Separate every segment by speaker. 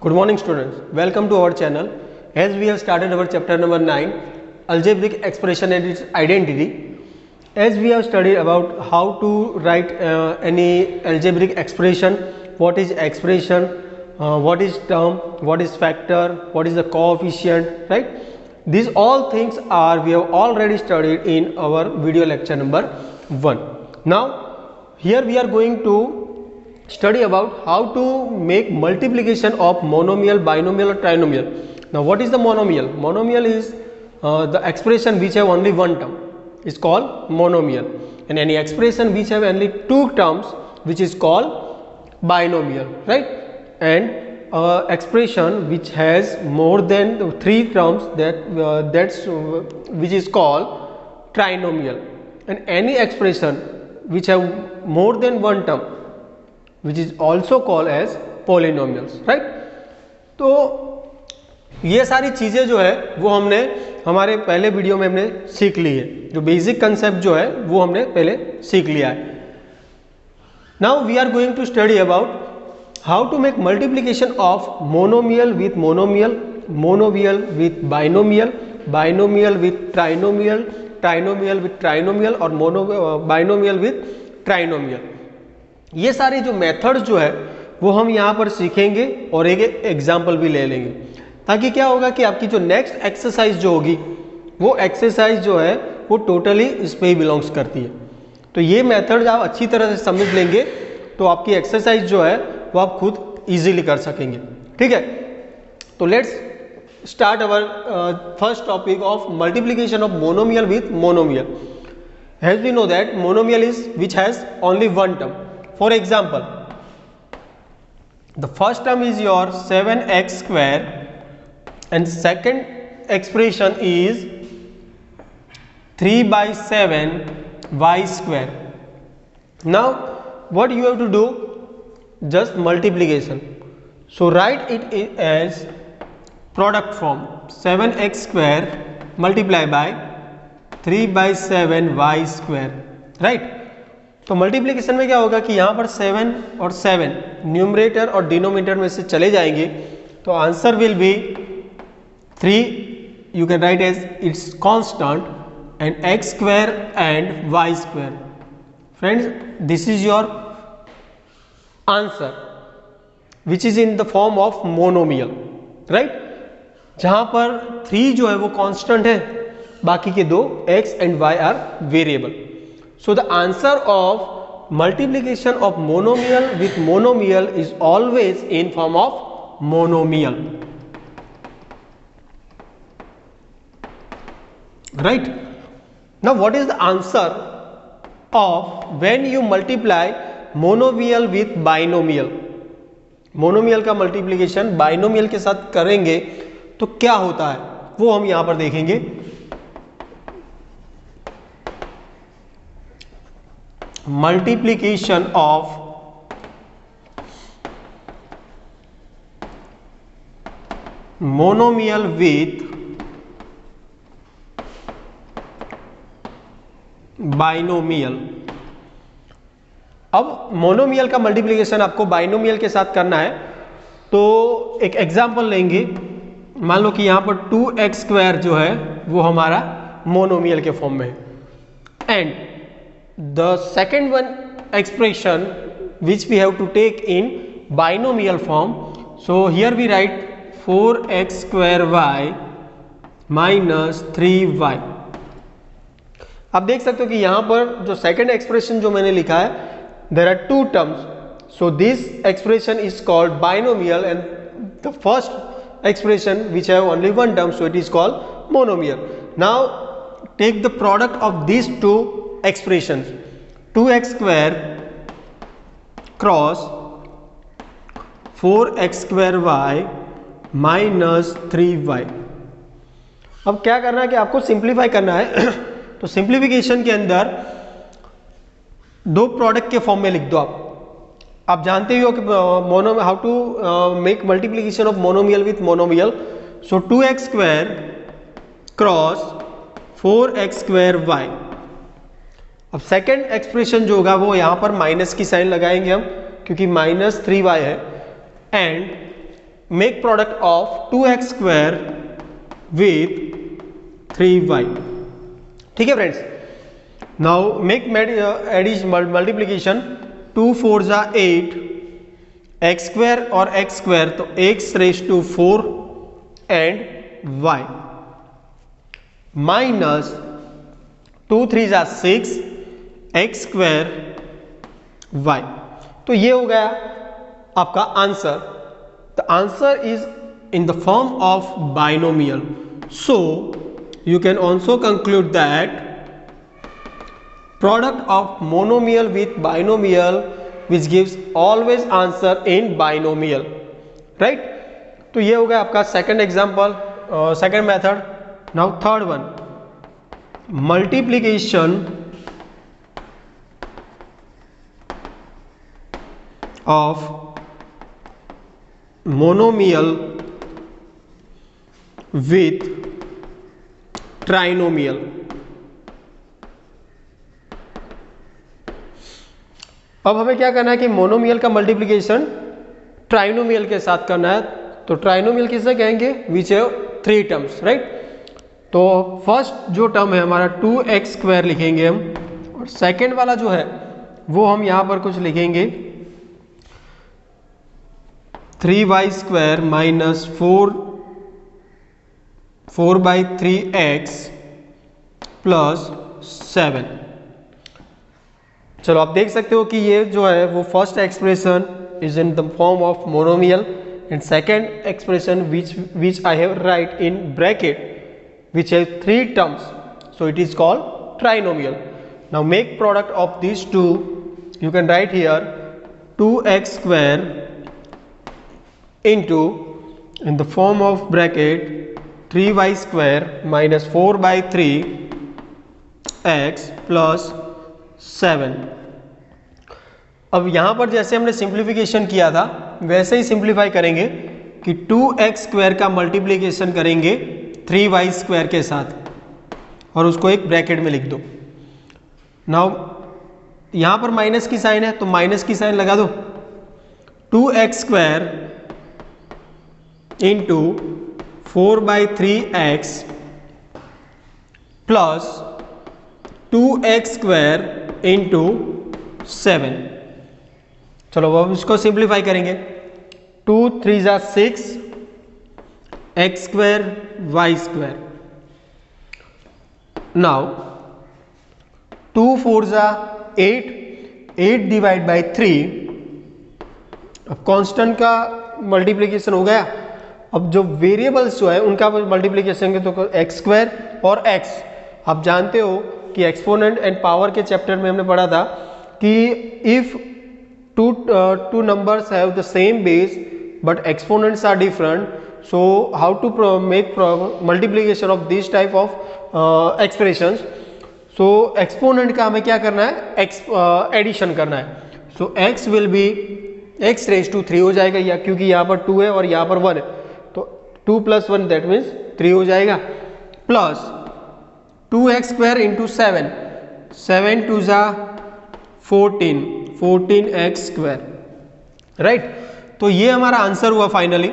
Speaker 1: Good morning students, welcome to our channel. As we have started our chapter number 9, algebraic expression and its identity. As we have studied about how to write any algebraic expression, what is expression, what is term, what is factor, what is the coefficient, right? These all things we have already studied in our video lecture number 1. Now here we are going to study about how to make multiplication of monomial, binomial or trinomial. Now what is the monomial? Monomial is the expression which have only one term is called monomial, and any expression which have only two terms which is called binomial, right? And expression which has more than three terms which is called trinomial, and any expression which have more than one term which is also called as polynomials, right? तो ये सारी चीज़ें जो है वो हमने हमारे पहले वीडियो में हमने सीख ली है, जो बेसिक कंसेप्ट जो है वो हमने पहले सीख लिया है. Now we are going to study about how to make multiplication of monomial with monomial, monomial with binomial, binomial with trinomial, trinomial with trinomial और बाइनोमियल विथ ट्राइनोमियल. ये सारे जो मेथड जो है वो हम यहाँ पर सीखेंगे और एक एग्जाम्पल भी ले लेंगे, ताकि क्या होगा कि आपकी जो नेक्स्ट एक्सरसाइज जो होगी वो एक्सरसाइज जो है वो टोटली इस पे ही बिलोंग्स करती है. तो ये मेथड आप अच्छी तरह से समझ लेंगे तो आपकी एक्सरसाइज जो है वो आप खुद इजीली कर सकेंगे. ठीक है, तो let's start our first topic of multiplication of monomial with monomial. As we know that monomial is which has only one term. For example, the first term is your 7x square and second expression is 3 by 7 y square. Now what you have to do? Just multiplication. So write it as product form 7x square multiplied by 3 by 7 y square, right? तो multiplication में क्या होगा कि यहाँ पर 7 और 7 numerator और denominator में से चले जाएंगे, तो answer will be 3. You can write as its constant and x square and y square. Friends, this is your answer which is in the form of monomial, right? जहाँ पर 3 जो है वो कांस्टेंट है, बाकी के दो x and y are variable. So the answer of multiplication of monomial with monomial is always in form of monomial, right? Now what is the answer of when you multiply monomial with binomial? Monomial का multiplication binomial के साथ करेंगे तो क्या होता है वो हम यहां पर देखेंगे. Multiplication of monomial with binomial. अब मोनोमियल का मल्टीप्लिकेशन आपको बाइनोमियल के साथ करना है, तो एक एग्जांपल लेंगे. मान लो कि यहां पर 2x स्क्वायर जो है वो हमारा मोनोमियल के फॉर्म में है, and the second one expression which we have to take in binomial form. So here we write 4x square y minus 3y. आप देख सकते हो कि यहाँ पर जो सेकेंड एक्सप्रेशन जो मैंने लिखा है, there are two terms, so this expression is called binomial, and the first expression which have only one term, so it is called monomial. Now take the product of these two expressions, 2x square cross 4x square y minus 3y. अब क्या करना है कि आपको simplify करना है. तो simplification के अंदर दो प्रोडक्ट के फॉर्म में लिख दो. आप जानते ही हो कि how to make multiplication of monomial with monomial. So 2x square cross 4x square y. अब सेकेंड एक्सप्रेशन जो होगा वो यहां पर माइनस की साइन लगाएंगे हम, क्योंकि -3y है, and make product of 2x square with 3y। ठीक है फ्रेंड्स, नाउ मेक मल्टीप्लीकेशन 2 4 जा 8 x स्क्वायर और x स्क्वायर, तो x raise to 4 and y minus 2 3 जा 6 x स्क्वायर y। तो ये हो गया आपका answer. The answer is in the form of binomial, so you can also conclude that product of monomial with binomial which gives always answer in binomial, right? तो ये हो गया आपका second example, second method. Now third one, multiplication of monomial with trinomial. अब हमें क्या करना है कि मोनोमियल का मल्टीप्लिकेशन ट्राइनोमियल के साथ करना है। तो ट्राइनोमियल किसे कहेंगे? विच हैव 3 टर्म्स, राइट? तो फर्स्ट जो टर्म है हमारा 2x स्क्वायर लिखेंगे हम, और सेकेंड वाला जो है वो हम यहां पर कुछ लिखेंगे 3y square minus 4/3x plus 7। चलो आप देख सकते हो कि ये जो है वो first expression is in the form of monomial and second expression which I have write in bracket which have 3 terms, so it is called trinomial. Now make product of this two, you can write here 2x square into in the form of bracket 3y square minus 4/3x plus 7। अब यहां पर जैसे हमने simplification किया था वैसे ही simplify करेंगे कि 2x स्क्वायर का मल्टीप्लिकेशन करेंगे 3y स्क्वायर के साथ और उसको एक ब्रैकेट में लिख दो। नाउ यहां पर माइनस की साइन है तो माइनस की साइन लगा दो। 2x square into 4/3x plus 2x square into 7। चलो अब इसको सिंप्लीफाई करेंगे। 2 3 जा 6 x square y square. Now 2 4 जा 8 डिवाइड बाई 3। अब कांस्टेंट का मल्टीप्लिकेशन हो गया। अब जो वेरिएबल्स जो है उनका मल्टीप्लिकेशन तो x स्क्वायर और x। आप जानते हो कि एक्सपोनेंट एंड पावर के चैप्टर में हमने पढ़ा था कि if two numbers have the same base but exponents are different, so how to make multiplication of this type of expressions? So exponent का हमें क्या करना है? एडिशन करना है। so x will be x raised to 3 हो जाएगा, या क्योंकि यहाँ पर 2 है और यहाँ पर 1 है तो 2 + 1 दैट मीन्स 3 हो जाएगा, प्लस 2x स्क्वायर इंटू 7 2 जा 14x स्क्वायर, राइट? तो ये हमारा आंसर हुआ फाइनली।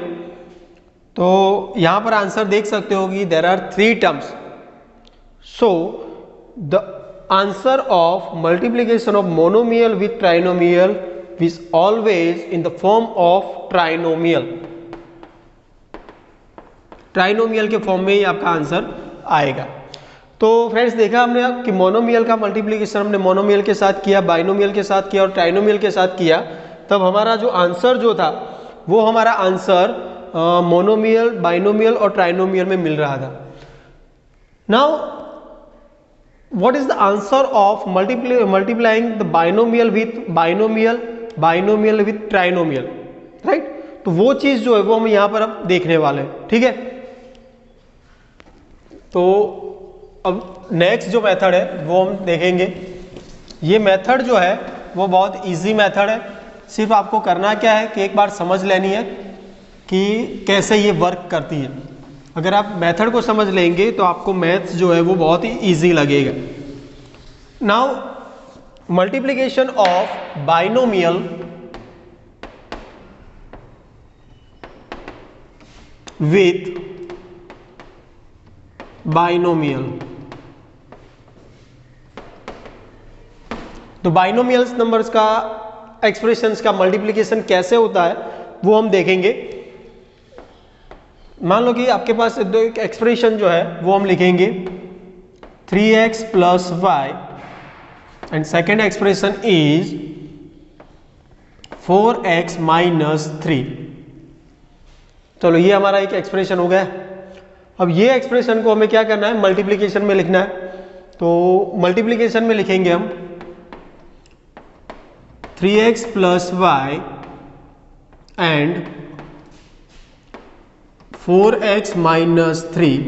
Speaker 1: तो यहां पर आंसर देख सकते हो कि there are 3 terms, so the answer of multiplication of monomial with trinomial is always in the form of trinomial. Trinomial के फॉर्म में ही आपका आंसर आएगा। तो फ्रेंड्स देखा हमने कि मोनोमियल का मल्टीप्लिकेशन हमने मोनोमियल के साथ किया, बाइनोमियल के साथ किया और ट्राइनोमियल के साथ किया, तब हमारा जो आंसर जो था वो हमारा आंसर मोनोमियल, बाइनोमियल और ट्राइनोमियल में मिल रहा था। Now what is the answer of multiplying the binomial with binomial, binomial with trinomial, right? तो वो चीज जो है वो हम यहां पर अब देखने वाले हैं, ठीक है? तो अब नेक्स्ट जो मेथड है वो हम देखेंगे। ये मेथड जो है वो बहुत इजी मेथड है, सिर्फ आपको करना क्या है कि एक बार समझ लेनी है कि कैसे ये वर्क करती है। अगर आप मेथड को समझ लेंगे तो आपको मैथ्स जो है वो बहुत ही इजी लगेगा। Now multiplication of binomial with binomial. तो बाइनोमियल्स नंबर्स का एक्सप्रेशंस का मल्टीप्लिकेशन कैसे होता है वो हम देखेंगे। मान लो कि आपके पास दो एक एक्सप्रेशन जो है वो हम लिखेंगे 3x plus Y and second expression is 4x minus 3। चलो ये हमारा एक एक्सप्रेशन हो गया। अब ये एक्सप्रेशन को हमें क्या करना है, मल्टीप्लिकेशन में लिखना है। तो मल्टीप्लिकेशन में लिखेंगे हम 3x plus Y and 4x minus 3।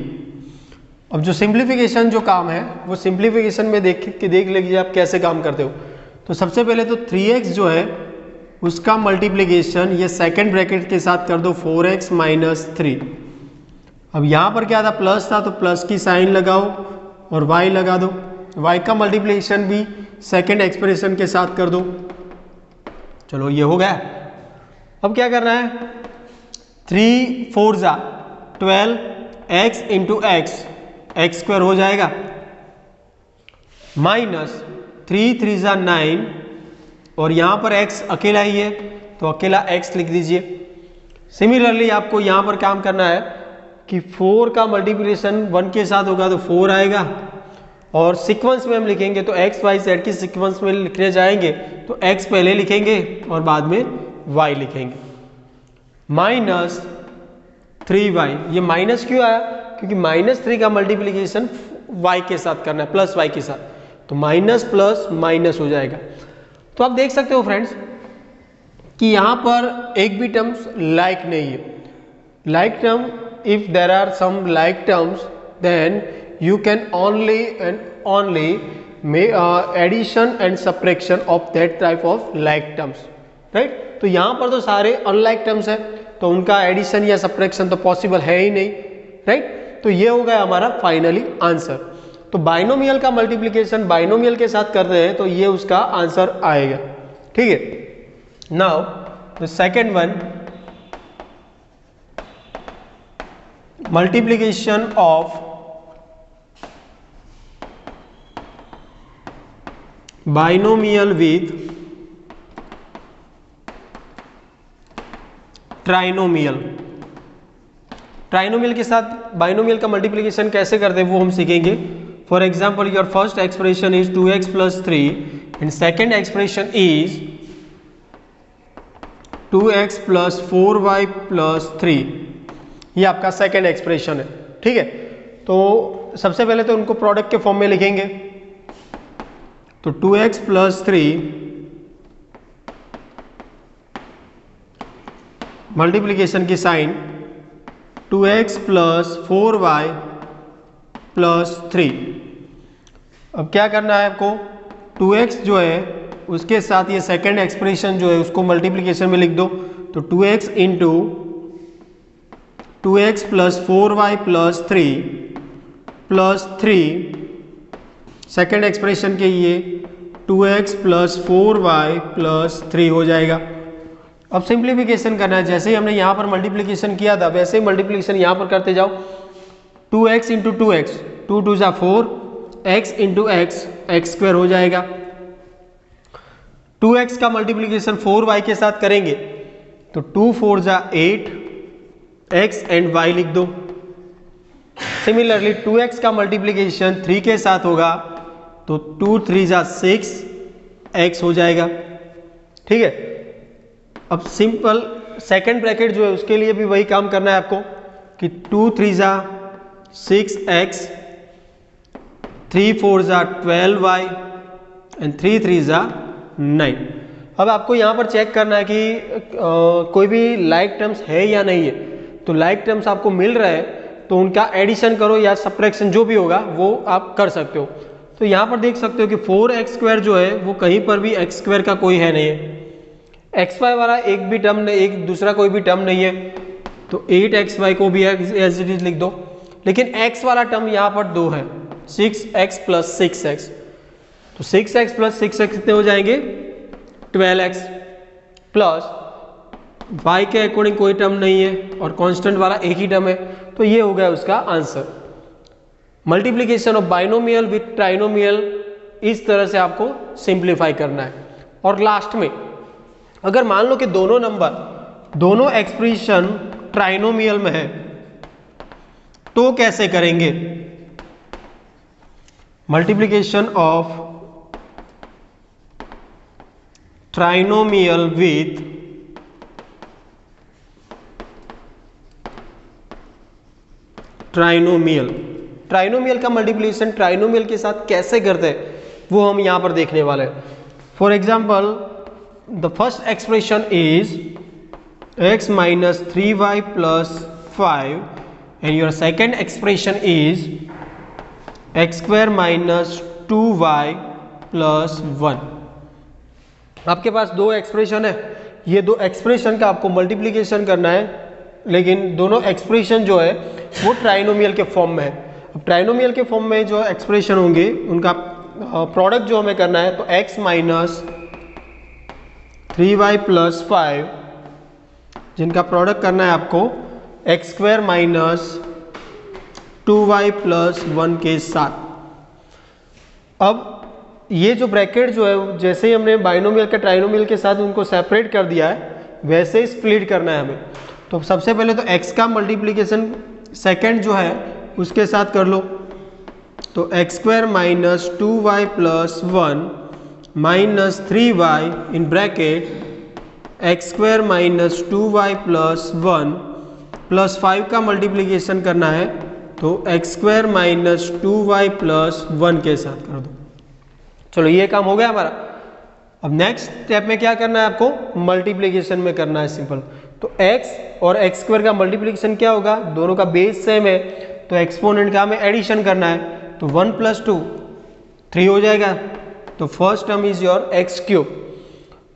Speaker 1: अब जो सिंप्लीफिकेशन जो काम है वो सिंप्लीफिकेशन में देख लीजिए आप कैसे काम करते हो। तो सबसे पहले तो 3x जो है उसका मल्टीप्लिकेशन ये सेकंड ब्रैकेट के साथ कर दो 4x माइनस 3। अब यहाँ पर क्या था, प्लस था, तो प्लस की साइन लगाओ और y लगा दो। y का मल्टीप्लिकेशन भी सेकंड एक्सप्रेशन के साथ कर दो। चलो ये हो गया। अब क्या करना है, 3 4 जा 12 x इंटू एक्स स्क्वायर हो जाएगा, माइनस 3 3 जा 9 और यहाँ पर x अकेला ही है तो अकेला x लिख दीजिए। सिमिलरली आपको यहाँ पर काम करना है कि 4 का मल्टीप्लिकेशन 1 के साथ होगा तो 4 आएगा और सीक्वेंस में हम लिखेंगे तो x y z की सीक्वेंस में लिखने जाएंगे तो x पहले लिखेंगे और बाद में y लिखेंगे। माइनस 3y, ये माइनस क्यों आया, क्योंकि माइनस 3 का मल्टीप्लिकेशन y के साथ करना है, प्लस y के साथ, तो माइनस प्लस माइनस हो जाएगा। तो आप देख सकते हो फ्रेंड्स कि यहाँ पर एक भी टर्म्स लाइक नहीं है। Like term, if there are some like terms then you can only and only make addition and subtraction of that type of like terms, right? तो यहाँ पर तो सारे unlike terms है तो उनका एडिशन या सब्ट्रैक्शन तो पॉसिबल है ही नहीं, राइट? तो ये हो गया हमारा फाइनली आंसर। तो बाइनोमियल का मल्टीप्लिकेशन बाइनोमियल के साथ कर रहे हैं तो ये उसका आंसर आएगा, ठीक है। Now the second one, multiplication of binomial with trinomial. Trinomial के साथ बाइनोमियल का मल्टीप्लिकेशन कैसे करते हैं वो हम सीखेंगे। For example your first expression is 2x plus 3 and second expression is 2x plus 4y plus 3। ये आपका सेकेंड एक्सप्रेशन है, ठीक है। तो सबसे पहले तो उनको प्रोडक्ट के फॉर्म में लिखेंगे तो 2x प्लस 3 मल्टीप्लिकेशन की sign 2x plus 4y plus 3। अब क्या करना है आपको, 2x जो है उसके साथ ये सेकेंड एक्सप्रेशन जो है उसको मल्टीप्लिकेशन में लिख दो तो 2x into 2x plus 4y plus 3 plus 3 second expression के ये 2x प्लस 4y प्लस 3 हो जाएगा। अब सिंप्लीफिकेशन करना है, जैसे ही हमने यहाँ पर मल्टीप्लिकेशन किया था वैसे ही मल्टीप्लिकेशन यहाँ पर करते जाओ। 2x इंटू 2x 2 2 जा 4, x इंटू एक्स स्क्वायर हो जाएगा। 2x का मल्टीप्लिकेशन 4y के साथ करेंगे तो 2 4 जा 8, x एंड y लिख दो। सिमिलरली 2x का मल्टीप्लिकेशन 3 के साथ होगा तो 2 3 जा 6, x हो जाएगा, ठीक है। अब सिंपल सेकेंड ब्रैकेट जो है उसके लिए भी वही काम करना है आपको कि 2 3 जा 6x, 3 4 जा 12y एंड 3 3 जा 9। अब आपको यहाँ पर चेक करना है कि कोई भी लाइक टर्म्स है या नहीं है। तो लाइक टर्म्स आपको मिल रहा है तो उनका एडिशन करो या सब्ट्रैक्शन जो भी होगा वो आप कर सकते हो। तो यहाँ पर देख सकते हो कि 4x स्क्वायर जो है वो कहीं पर भी x स्क्वायर का कोई है नहीं है, xy वाला एक भी टर्म नहीं, एक दूसरा कोई भी टर्म नहीं है तो 8xy को भी एज इट इज लिख दो। लेकिन x वाला टर्म यहाँ पर 2 है, 6x प्लस 6x, तो 6x प्लस 6x कितने हो जाएंगे 12x प्लस y के अकॉर्डिंग कोई टर्म नहीं है और कांस्टेंट वाला एक ही टर्म है, तो ये हो गया उसका answer. Multiplication of binomial with trinomial इस तरह से आपको सिंप्लीफाई करना है। और लास्ट में अगर मान लो कि दोनों एक्सप्रेशन ट्राइनोमियल में है तो कैसे करेंगे? Multiplication of trinomial with trinomial का मल्टीप्लिकेशन ट्राइनोमियल के साथ कैसे करते हैं वो हम यहां पर देखने वाले हैं। For example the first expression is x minus 3y plus 5 and your second expression is x square minus 2y plus 1। आपके पास दो एक्सप्रेशन है, ये दो एक्सप्रेशन का आपको मल्टीप्लिकेशन करना है, लेकिन दोनों एक्सप्रेशन जो है वो ट्राइनोमियल के फॉर्म में है। अब ट्राइनोमियल के फॉर्म में जो एक्सप्रेशन होंगे उनका प्रोडक्ट जो हमें करना है, तो x माइनस 3y प्लस 5 जिनका प्रोडक्ट करना है आपको x square minus 2y plus 1 के साथ। अब ये जो ब्रैकेट जो है जैसे ही हमने बाइनोमियल का ट्राइनोमियल के साथ उनको सेपरेट कर दिया है वैसे ही स्प्लिट करना है हमें। तो सबसे पहले तो x का मल्टीप्लिकेशन सेकेंड जो है उसके साथ कर लो, तो x square minus 2y plus 1 minus 3y in bracket x square minus 2y plus 1 plus 5 का मल्टीप्लिकेशन करना है, तो x square minus 2y plus 1 के साथ कर दो। चलो ये काम हो गया हमारा। अब नेक्स्ट स्टेप में क्या करना है आपको? मल्टीप्लिकेशन में करना है सिंपल। तो x और एक्स स्क्वायर का मल्टीप्लिकेशन क्या होगा? दोनों का बेस सेम है तो एक्सपोनेंट का हमें एडिशन करना है, तो 1 प्लस 2 3 हो जाएगा। तो first term is your x cube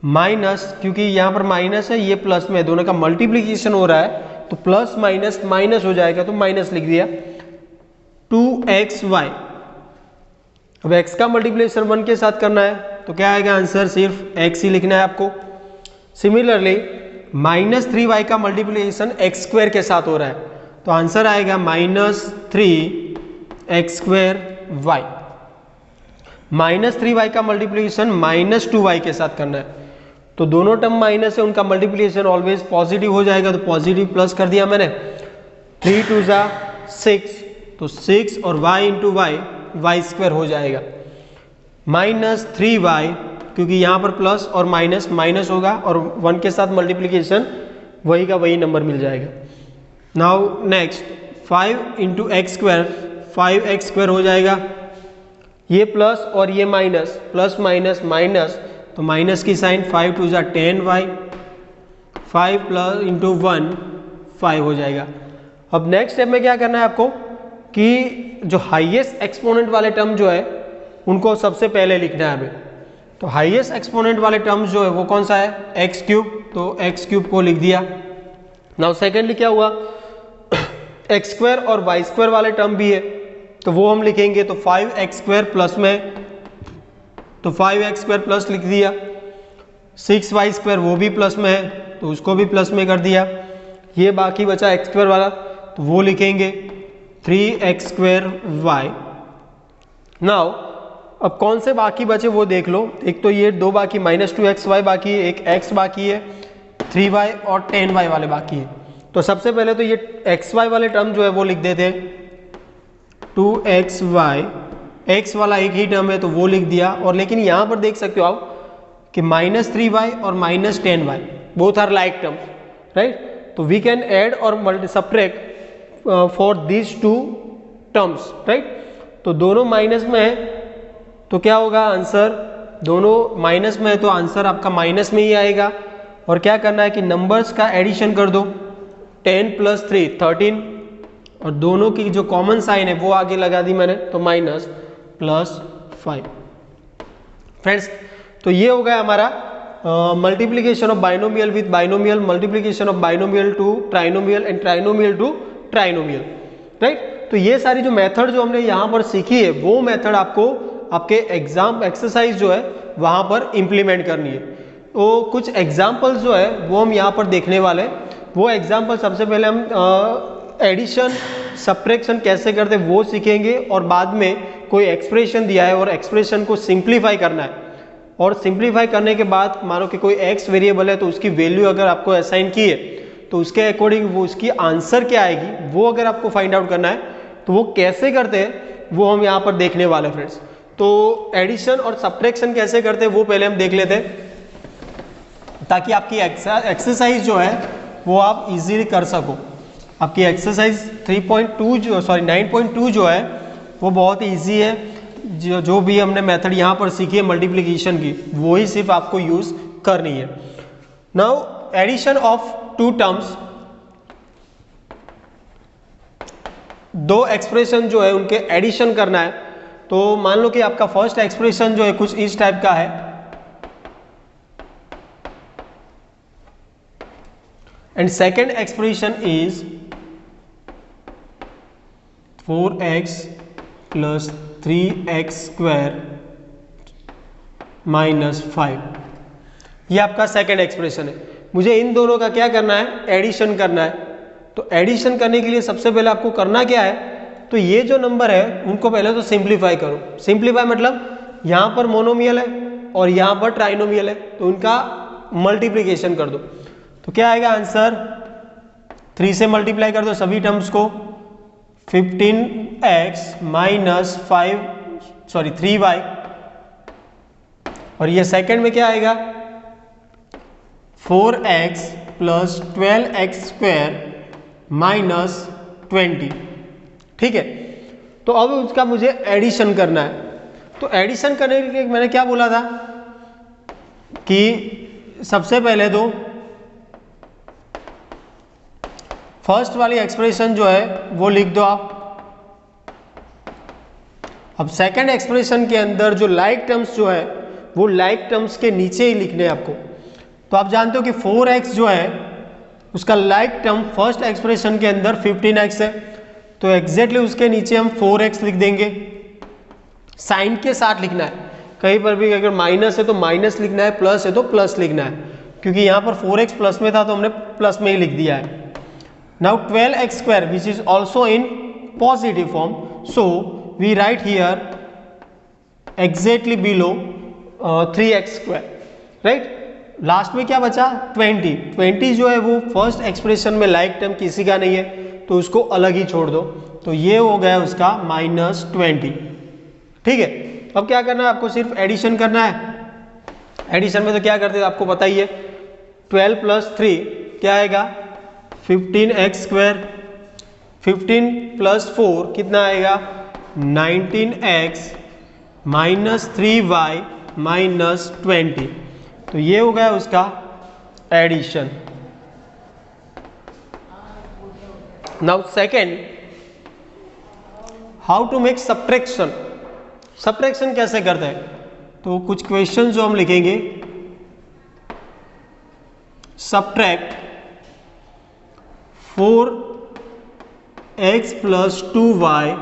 Speaker 1: minus, क्योंकि यहाँ पर माइनस है ये प्लस में, दोनों का मल्टीप्लिकेशन हो रहा है तो प्लस माइनस माइनस हो जाएगा तो माइनस लिख दिया 2xy। अब x का मल्टीप्लिकेशन 1 के साथ करना है तो क्या आएगा आंसर? सिर्फ x ही लिखना है आपको। सिमिलरली माइनस 3y का मल्टीप्लिकेशन एक्स स्क्वायर के साथ हो रहा है तो आंसर आएगा minus 3x square y। Minus 3y का मल्टीप्लिकेशन माइनस 2y के साथ करना है, तो दोनों टर्म माइनस है उनका मल्टीप्लिकेशन ऑलवेज पॉजिटिव हो जाएगा, तो पॉजिटिव प्लस कर दिया मैंने। 3 2 6, तो 6 और y इंटू y स्क्वायर हो जाएगा। माइनस 3y, क्योंकि यहाँ पर प्लस और माइनस माइनस होगा और 1 के साथ मल्टीप्लिकेशन वही का वही नंबर मिल जाएगा। Now next 5 into x square, 5x square हो जाएगा। ये प्लस और ये माइनस, प्लस माइनस माइनस, तो माइनस की साइन 5 2 10y, 5 प्लस इंटू 1 5 हो जाएगा। अब नेक्स्ट स्टेप में क्या करना है आपको कि जो हाईएस्ट एक्सपोनेंट वाले टर्म जो है उनको सबसे पहले लिखना है हमें। तो हाईएस्ट एक्सपोनेंट वाले टर्म्स जो है वो कौन सा है? एक्स क्यूब, तो एक्स क्यूब को लिख दिया। नाउ सेकेंडली क्या हुआ? एक्स स्क्वायर और वाई स्क्वायर वाले टर्म भी है तो वो हम लिखेंगे, तो 5x स्क्वायर प्लस में, तो 5x स्क्वायर प्लस लिख दिया। 6y स्क्वायर वो भी प्लस में है तो उसको भी प्लस में कर दिया। ये बाकी बचा एक्स स्क्वायर वाला तो वो लिखेंगे 3x स्क्वायर y। नाउ अब कौन से बाकी बचे वो देख लो। एक तो ये दो बाकी माइनस 2xy बाकी है, एक x बाकी है, 3y और 10y वाले बाकी है। तो सबसे पहले तो ये xy वाले टर्म जो है वो लिख देते हैं 2xy, x वाला एक ही टर्म है तो वो लिख दिया। और लेकिन यहाँ पर देख सकते हो आप कि माइनस 3y और minus 10y both are like terms, right. तो वी कैन ऐड और subtract for this two terms, right. तो दोनों माइनस में है तो क्या होगा आंसर? दोनों माइनस में है तो आंसर आपका माइनस में ही आएगा। और क्या करना है कि नंबर्स का एडिशन कर दो, 10 प्लस 3 13, और दोनों की जो कॉमन साइन है वो आगे लगा दी मैंने, तो माइनस प्लस 5। फ्रेंड्स, तो ये हो गया हमारा multiplication of binomial with binomial, multiplication of binomial to trinomial and trinomial to trinomial, right. तो ये सारी जो मेथड जो हमने यहाँ पर सीखी है वो मेथड आपको आपके एग्जाम एक्सरसाइज जो है वहां पर इंप्लीमेंट करनी है। तो कुछ एग्जाम्पल्स जो है वो हम यहाँ पर देखने वाले हैं। वो एग्जाम्पल सबसे पहले हम एडिशन सब्ट्रैक्शन कैसे करते हैं वो सीखेंगे, और बाद में कोई एक्सप्रेशन दिया है और एक्सप्रेशन को सिंप्लीफाई करना है, और सिंप्लीफाई करने के बाद मानो कि कोई एक्स वेरिएबल है तो उसकी वैल्यू अगर आपको असाइन की है तो उसके अकॉर्डिंग वो उसकी आंसर क्या आएगी वो अगर आपको फाइंड आउट करना है तो वो कैसे करते हैं वो हम यहाँ पर देखने वाले हैं फ्रेंड्स। तो एडिशन और सब्ट्रैक्शन कैसे करते हैं वो पहले हम देख लेते हैं, ताकि आपकी एक्सरसाइज जो है वो आप इजीली कर सको। आपकी एक्सरसाइज 9.2 जो है वो बहुत ही ईजी है। जो भी हमने मेथड यहाँ पर सीखी है मल्टीप्लिकेशन की वो ही सिर्फ आपको यूज करनी है। Now addition of two terms, दो एक्सप्रेशन जो है उनके एडिशन करना है। तो मान लो कि आपका फर्स्ट एक्सप्रेशन जो है कुछ इस टाइप का है, and second expression is 4x plus 3x square minus 5। ये आपका सेकेंड एक्सप्रेशन है। मुझे इन दोनों का क्या करना है, एडिशन करना है। तो एडिशन करने के लिए सबसे पहले आपको करना क्या है, तो ये जो नंबर है उनको पहले तो सिंप्लीफाई करो। सिंप्लीफाई मतलब यहाँ पर मोनोमियल है और यहाँ पर ट्राइनोमियल है, तो उनका मल्टीप्लीकेशन कर दो। तो क्या आएगा आंसर, 3 से मल्टीप्लाई कर दो सभी टर्म्स को, 15x माइनस 3y, और ये सेकंड में क्या आएगा 4x plus 12x square minus 20। ठीक है, तो अब उसका मुझे एडिशन करना है। तो एडिशन करने के लिए मैंने क्या बोला था कि सबसे पहले तो फर्स्ट वाली एक्सप्रेशन जो है वो लिख दो आप। अब सेकंड एक्सप्रेशन के अंदर जो लाइक टर्म्स जो है वो लाइक टर्म्स के नीचे ही लिखने हैं आपको। तो आप जानते हो कि 4x जो है उसका लाइक टर्म फर्स्ट एक्सप्रेशन के अंदर 15x है, तो एग्जैक्टली उसके नीचे हम 4x लिख देंगे। साइन के साथ लिखना है, कहीं पर भी अगर माइनस है तो माइनस लिखना है, प्लस है तो प्लस लिखना है, क्योंकि यहाँ पर 4x प्लस में था तो हमने प्लस में ही लिख दिया है। Now 12x square which is also in positive form, so we write here exactly below 3x square, right. Last में क्या बचा 20 जो है वो फर्स्ट एक्सप्रेशन में लाइक टर्म किसी का नहीं है तो उसको अलग ही छोड़ दो। तो ये हो गया उसका -20। ठीक है, अब क्या करना है, आपको सिर्फ एडिशन करना है। एडिशन में तो क्या करते हैं आपको पता ही है, 12 प्लस 3 क्या आएगा 15x स्क्वायर, 15 प्लस 4 कितना आएगा 19x माइनस 3y माइनस 20। तो ये हो गया उसका addition. Now second, how to make subtraction. Subtraction कैसे करते हैं, तो कुछ क्वेश्चन जो हम लिखेंगे, subtract 4x plus 2y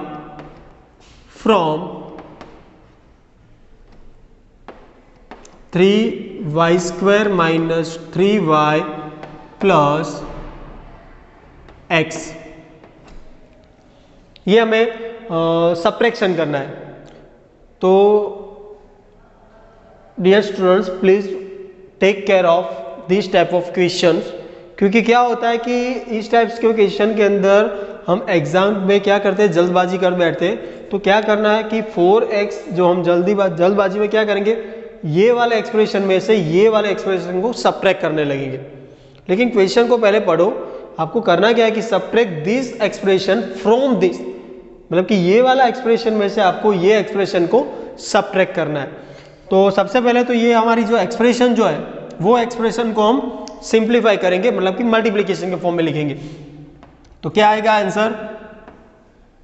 Speaker 1: from 3y square minus 3y plus x। ये हमें सब्ट्रैक्शन करना है। तो dear students please take care of this type of questions, क्योंकि क्या होता है कि इस टाइप्स के क्वेश्चन के अंदर हम एग्जाम में क्या करते हैं, जल्दबाजी कर बैठते हैं। तो क्या करना है कि 4x जो हम जल्दबाजी में क्या करेंगे, ये वाले एक्सप्रेशन में से ये वाले एक्सप्रेशन को सब्ट्रैक्ट करने लगेंगे। लेकिन क्वेश्चन को पहले पढ़ो, आपको करना क्या है कि subtract this expression from this, मतलब कि ये वाला एक्सप्रेशन में से आपको ये एक्सप्रेशन को सब्ट्रैक्ट करना है। तो सबसे पहले तो ये हमारी जो एक्सप्रेशन जो है वो एक्सप्रेशन को हम सिंप्लीफाई करेंगे, मतलब कि मल्टीप्लिकेशन के फॉर्म में लिखेंगे। तो क्या आएगा answer,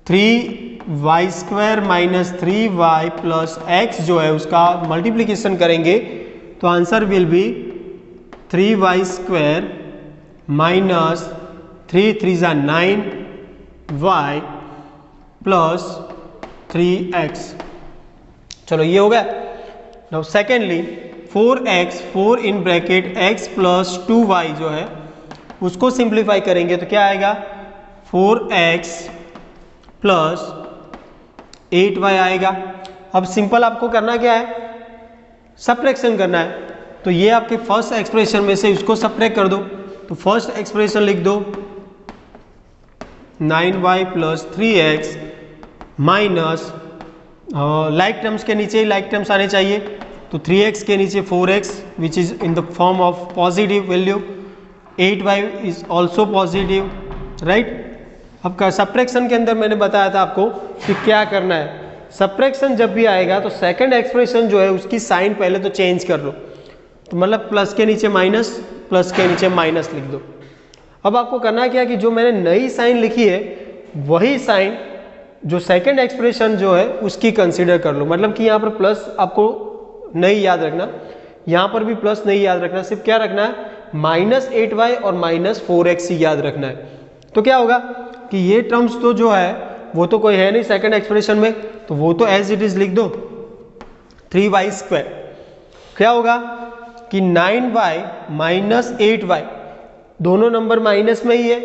Speaker 1: 3y square minus 3y plus x जो है उसका मल्टीप्लिकेशन करेंगे तो answer will B 3y square minus 3 × 9y plus 3x। चलो ये हो गया। नाउ सेकेंडली 4x 4 इन ब्रैकेट x प्लस 2y जो है उसको सिंप्लीफाई करेंगे तो क्या आएगा 4x प्लस 8y आएगा। अब सिंपल आपको करना क्या है, सब्ट्रैक्शन करना है। तो ये आपके फर्स्ट एक्सप्रेशन में से इसको सब्ट्रैक्ट कर दो, तो फर्स्ट एक्सप्रेशन लिख दो 9y plus 3x minus like terms के नीचे लाइक टर्म्स आने चाहिए, तो 3x के नीचे 4x which is in the form of positive value, 8y is also positive, right. अब का सब्ट्रैक्शन के अंदर मैंने बताया था आपको कि क्या करना है, सब्ट्रैक्शन जब भी आएगा तो सेकंड एक्सप्रेशन जो है उसकी साइन पहले तो चेंज कर लो, तो मतलब प्लस के नीचे माइनस, प्लस के नीचे माइनस लिख दो। अब आपको करना क्या कि जो मैंने नई साइन लिखी है वही साइन जो सेकंड एक्सप्रेशन जो है उसकी कंसीडर कर लो, मतलब कि यहाँ पर प्लस आपको नहीं याद रखना, यहाँ पर भी प्लस नहीं याद रखना, सिर्फ क्या रखना है -8y और -4x ही याद रखना है। तो क्या होगा कि ये टर्म्स तो जो है वो तो कोई है नहीं सेकंड एक्सप्रेशन में, तो वो तो एज इट इज लिख दो 3y²। क्या होगा कि 9y माइनस 8y, दोनों नंबर माइनस में ही है,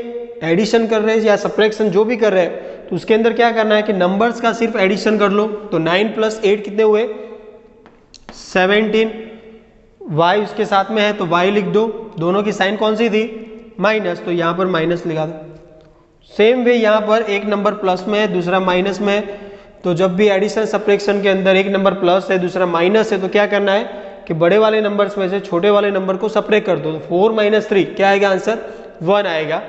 Speaker 1: एडिशन कर रहे हैं या सब्ट्रैक्शन जो भी कर रहे हैं, तो उसके अंदर क्या करना है कि नंबर्स का सिर्फ एडिशन कर लो। तो 9 प्लस 8 कितने हुए 17, y उसके साथ में है तो y लिख दो, दोनों की साइन कौन सी थी माइनस, तो यहाँ पर माइनस लिखा दो। सेम वे यहाँ पर एक नंबर प्लस में है दूसरा माइनस में है, तो जब भी एडिशन सब्ट्रैक्शन के अंदर एक नंबर प्लस है दूसरा माइनस है तो क्या करना है कि बड़े वाले नंबर्स में से छोटे वाले नंबर को सब्ट्रैक्ट कर दो, तो 4 - 3 क्या आएगा आंसर 1 आएगा,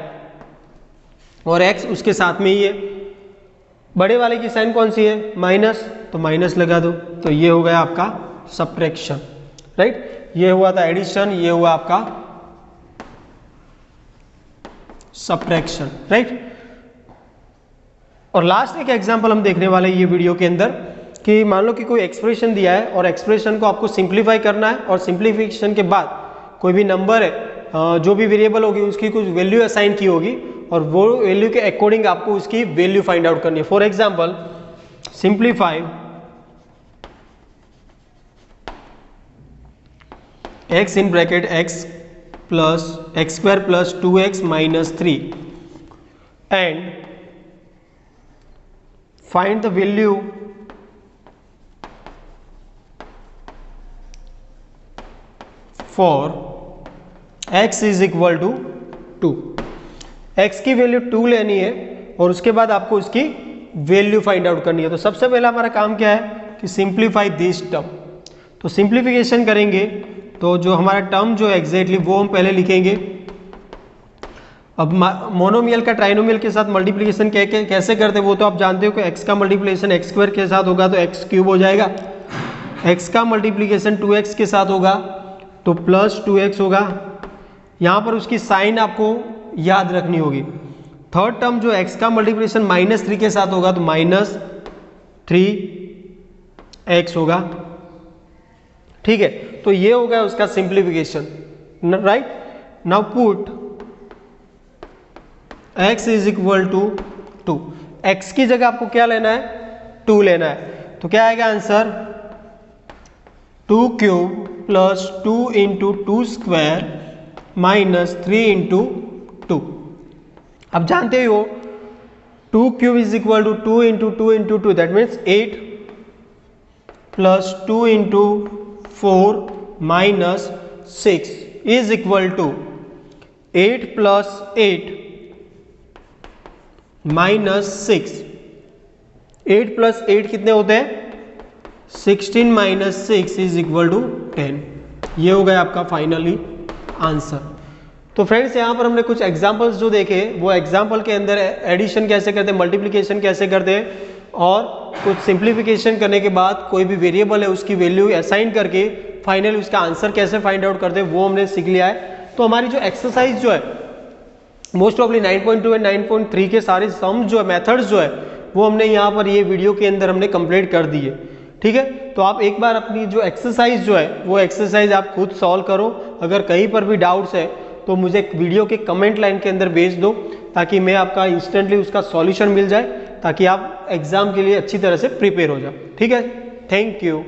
Speaker 1: और x उसके साथ में ही है, बड़े वाले की साइन कौन सी है माइनस, तो माइनस लगा दो। तो ये हो गया आपका सब्ट्रैक्शन, राइट। ये हुआ था एडिशन, ये हुआ आपका सब्ट्रैक्शन, राइट। और लास्ट एक एग्जांपल हम देखने वाले हैं ये वीडियो के अंदर कि मान लो कि कोई एक्सप्रेशन दिया है और एक्सप्रेशन को आपको सिंप्लीफाई करना है, और सिंप्लीफिकेशन के बाद कोई भी नंबर है जो भी वेरिएबल होगी उसकी कुछ वैल्यू असाइन की होगी और वो वैल्यू के अकॉर्डिंग आपको उसकी वैल्यू फाइंड आउट करनी है। For example simplify x in bracket x plus x² plus 2x minus 3 and find the value for x is equal to 2। x की वैल्यू 2 लेनी है और उसके बाद आपको उसकी वैल्यू फाइंड आउट करनी है। तो सबसे पहला हमारा काम क्या है कि सिंप्लीफाई दिस टर्म, तो सिंप्लीफिकेशन करेंगे तो जो हमारा टर्म जो है एग्जैक्टली वो हम पहले लिखेंगे। अब मोनोमियल का ट्राइनोमियल के साथ मल्टीप्लिकेशन कैसे करते हैं वो तो आप जानते हो कि x का मल्टीप्लिकेशन x² के साथ होगा तो x³ हो जाएगा, x का मल्टीप्लिकेशन 2x के साथ होगा तो प्लस 2x होगा। यहाँ पर उसकी साइन आपको याद रखनी होगी। थर्ड टर्म जो x का मल्टीप्लिकेशन -3 के साथ होगा तो -3x होगा, ठीक है। तो ये हो गया उसका simplification, right. Now put x is equal to 2, x की जगह आपको क्या लेना है 2 लेना है, तो क्या आएगा answer 2³ plus 2 into 2² minus 3 into 2। अब जानते हो 2³ is equal to 2 into 2 into 2 that means 8 plus 2 into 4 minus 6 is equal to 8 plus 8 minus 6। 8 plus 8 कितने होते हैं 16 माइनस 6 इज इक्वल टू 10। ये हो गया आपका फाइनली आंसर। तो फ्रेंड्स यहाँ पर हमने कुछ एग्जांपल्स जो देखे वो एग्जांपल के अंदर एडिशन कैसे करते हैं, मल्टीप्लिकेशन कैसे करते हैं, और कुछ सिंप्लीफिकेशन करने के बाद कोई भी वेरिएबल है उसकी वैल्यू असाइन करके फाइनली उसका आंसर कैसे फाइंड आउट करते हैं वो हमने सीख लिया है। तो हमारी जो एक्सरसाइज जो है मोस्ट ऑफली 9.2 एंड 9.3 के सारे सम जो है मेथड्स जो है वो हमने यहाँ पर ये वीडियो के अंदर हमने कंप्लीट कर दी है, ठीक है। तो आप एक बार अपनी जो एक्सरसाइज जो है वो एक्सरसाइज आप खुद सॉल्व करो। अगर कहीं पर भी डाउट्स है तो मुझे वीडियो के कमेंट लाइन के अंदर भेज दो ताकि मैं आपका इंस्टेंटली उसका सॉल्यूशन मिल जाए, ताकि आप एग्जाम के लिए अच्छी तरह से प्रिपेयर हो जाओ, ठीक है। Thank you.